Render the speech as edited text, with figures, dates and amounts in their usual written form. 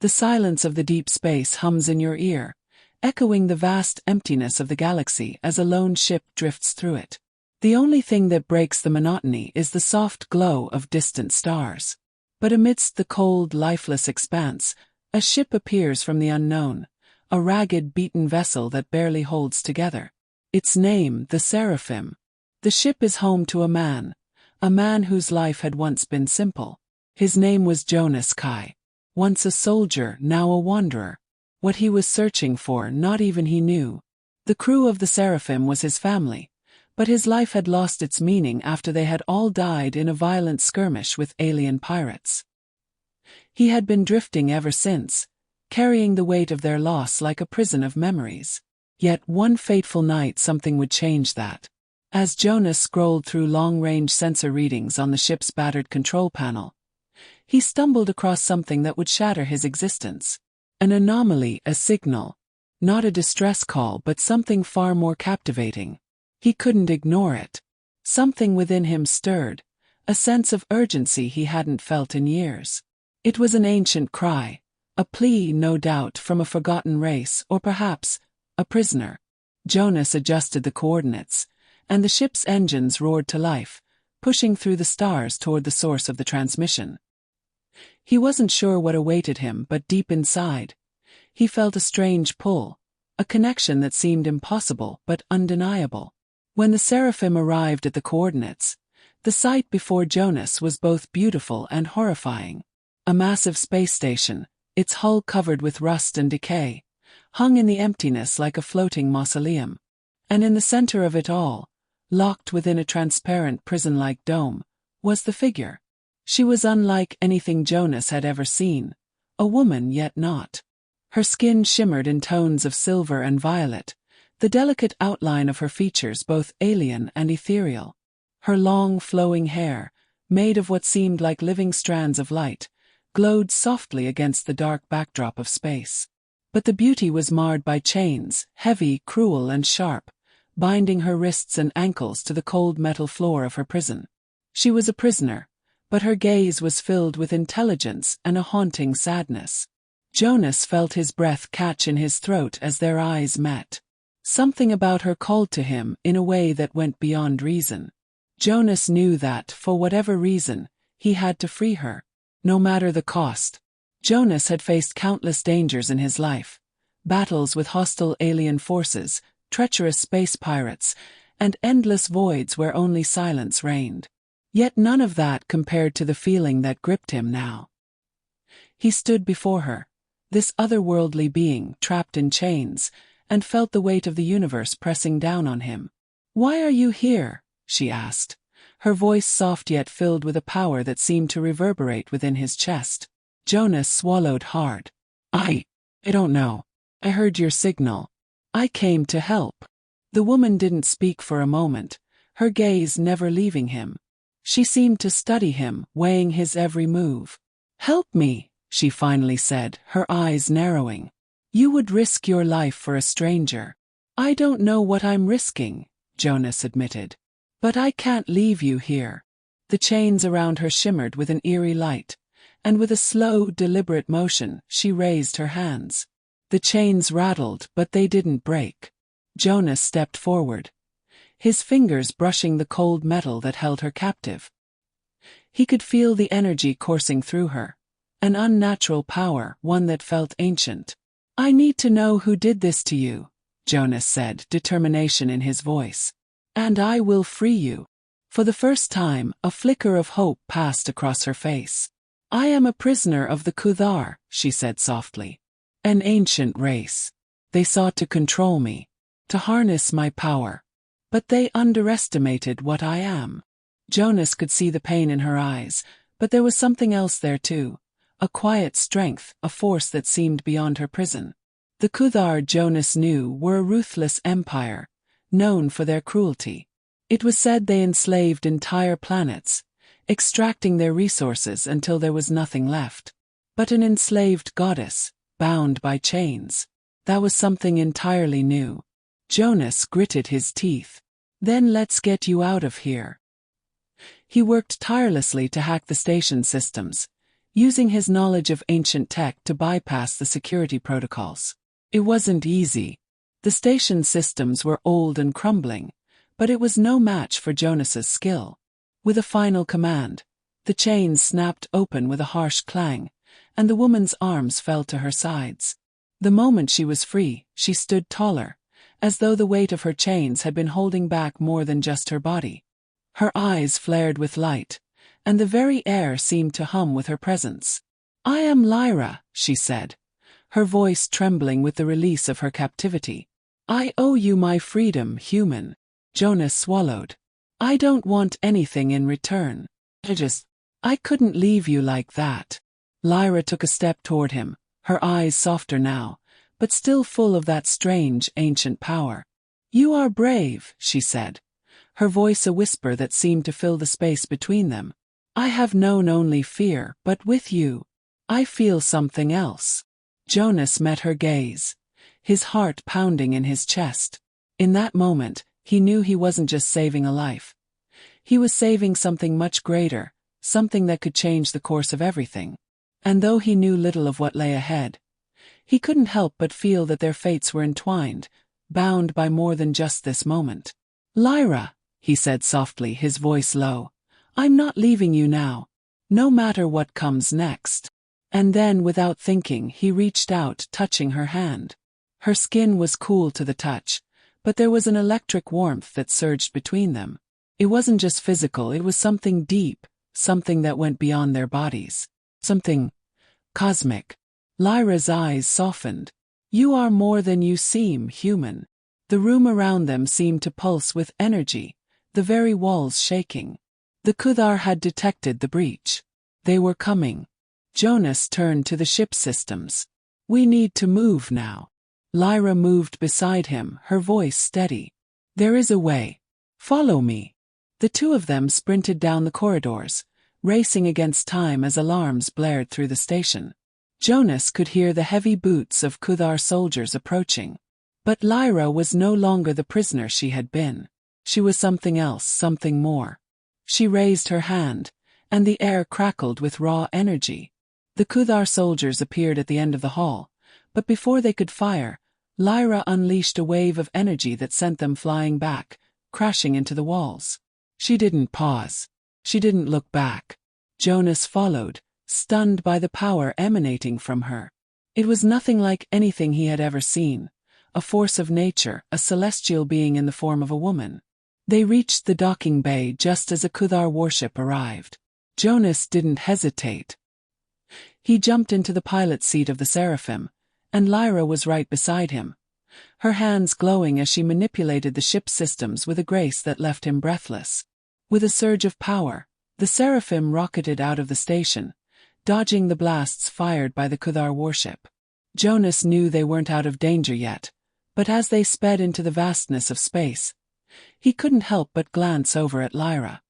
The silence of the deep space hums in your ear, echoing the vast emptiness of the galaxy as a lone ship drifts through it. The only thing that breaks the monotony is the soft glow of distant stars. But amidst the cold, lifeless expanse, a ship appears from the unknown, a ragged, beaten vessel that barely holds together. Its name, the Seraphim. The ship is home to a man whose life had once been simple. His name was Jonas Kai. Once a soldier, now a wanderer. What he was searching for, not even he knew. The crew of the Seraphim was his family, but his life had lost its meaning after they had all died in a violent skirmish with alien pirates. He had been drifting ever since, carrying the weight of their loss like a prison of memories. Yet one fateful night something would change that. As Jonas scrolled through long-range sensor readings on the ship's battered control panel, he stumbled across something that would shatter his existence. An anomaly, a signal. Not a distress call, but something far more captivating. He couldn't ignore it. Something within him stirred, a sense of urgency he hadn't felt in years. It was an ancient cry, a plea, no doubt, from a forgotten race, or perhaps a prisoner. Jonas adjusted the coordinates, and the ship's engines roared to life, pushing through the stars toward the source of the transmission. He wasn't sure what awaited him, but deep inside, he felt a strange pull, a connection that seemed impossible but undeniable. When the Seraphim arrived at the coordinates, the sight before Jonas was both beautiful and horrifying. A massive space station, its hull covered with rust and decay, hung in the emptiness like a floating mausoleum. And in the center of it all, locked within a transparent prison-like dome, was the figure. She was unlike anything Jonas had ever seen, a woman yet not. Her skin shimmered in tones of silver and violet, the delicate outline of her features both alien and ethereal. Her long, flowing hair, made of what seemed like living strands of light, glowed softly against the dark backdrop of space. But the beauty was marred by chains, heavy, cruel, and sharp, binding her wrists and ankles to the cold metal floor of her prison. She was a prisoner, but her gaze was filled with intelligence and a haunting sadness. Jonas felt his breath catch in his throat as their eyes met. Something about her called to him in a way that went beyond reason. Jonas knew that, for whatever reason, he had to free her, no matter the cost. Jonas had faced countless dangers in his life, battles with hostile alien forces, treacherous space pirates, and endless voids where only silence reigned. Yet none of that compared to the feeling that gripped him now. He stood before her, this otherworldly being trapped in chains, and felt the weight of the universe pressing down on him. "Why are you here?" she asked, her voice soft yet filled with a power that seemed to reverberate within his chest. Jonas swallowed hard. I don't know. I heard your signal. I came to help." The woman didn't speak for a moment, her gaze never leaving him. She seemed to study him, weighing his every move. "Help me," she finally said, her eyes narrowing. "You would risk your life for a stranger." "I don't know what I'm risking," Jonas admitted. "But I can't leave you here." The chains around her shimmered with an eerie light, and with a slow, deliberate motion, she raised her hands. The chains rattled, but they didn't break. Jonas stepped forward, his fingers brushing the cold metal that held her captive. He could feel the energy coursing through her, an unnatural power, one that felt ancient. "I need to know who did this to you," Jonas said, determination in his voice. "And I will free you." For the first time, a flicker of hope passed across her face. "I am a prisoner of the Kuthar," she said softly. "An ancient race. They sought to control me, to harness my power. But they underestimated what I am." Jonas could see the pain in her eyes, but there was something else there too, a quiet strength, a force that seemed beyond her prison. The Kuthar, Jonas knew, were a ruthless empire, known for their cruelty. It was said they enslaved entire planets, extracting their resources until there was nothing left. But an enslaved goddess, bound by chains. That was something entirely new. Jonas gritted his teeth. "Then let's get you out of here." He worked tirelessly to hack the station systems, using his knowledge of ancient tech to bypass the security protocols. It wasn't easy. The station's systems were old and crumbling, but it was no match for Jonas's skill. With a final command, the chains snapped open with a harsh clang, and the woman's arms fell to her sides. The moment she was free, she stood taller, as though the weight of her chains had been holding back more than just her body. Her eyes flared with light, and the very air seemed to hum with her presence. "I am Lyra," she said, her voice trembling with the release of her captivity. "I owe you my freedom, human." Jonas swallowed. "I don't want anything in return. I couldn't leave you like that." Lyra took a step toward him, her eyes softer now, but still full of that strange, ancient power. "You are brave," she said, her voice a whisper that seemed to fill the space between them. "I have known only fear, but with you, I feel something else." Jonas met her gaze, his heart pounding in his chest. In that moment, he knew he wasn't just saving a life. He was saving something much greater, something that could change the course of everything. And though he knew little of what lay ahead, he couldn't help but feel that their fates were entwined, bound by more than just this moment. "Lyra," he said softly, his voice low, "I'm not leaving you now, no matter what comes next." And then, without thinking, he reached out, touching her hand. Her skin was cool to the touch, but there was an electric warmth that surged between them. It wasn't just physical, it was something deep, something that went beyond their bodies. Something cosmic. Lyra's eyes softened. "You are more than you seem, human." The room around them seemed to pulse with energy, the very walls shaking. The Kuthar had detected the breach. They were coming. Jonas turned to the ship systems. "We need to move now." Lyra moved beside him, her voice steady. "There is a way. Follow me." The two of them sprinted down the corridors, racing against time as alarms blared through the station. Jonas could hear the heavy boots of Kuthar soldiers approaching. But Lyra was no longer the prisoner she had been. She was something else, something more. She raised her hand, and the air crackled with raw energy. The Kuthar soldiers appeared at the end of the hall, but before they could fire, Lyra unleashed a wave of energy that sent them flying back, crashing into the walls. She didn't pause. She didn't look back. Jonas followed, stunned by the power emanating from her. It was nothing like anything he had ever seen, a force of nature, a celestial being in the form of a woman. They reached the docking bay just as a Kuthar warship arrived. Jonas didn't hesitate. He jumped into the pilot's seat of the Seraphim, and Lyra was right beside him, her hands glowing as she manipulated the ship's systems with a grace that left him breathless. With a surge of power, the Seraphim rocketed out of the station, dodging the blasts fired by the Kuthar warship. Jonas knew they weren't out of danger yet, but as they sped into the vastness of space, he couldn't help but glance over at Lyra.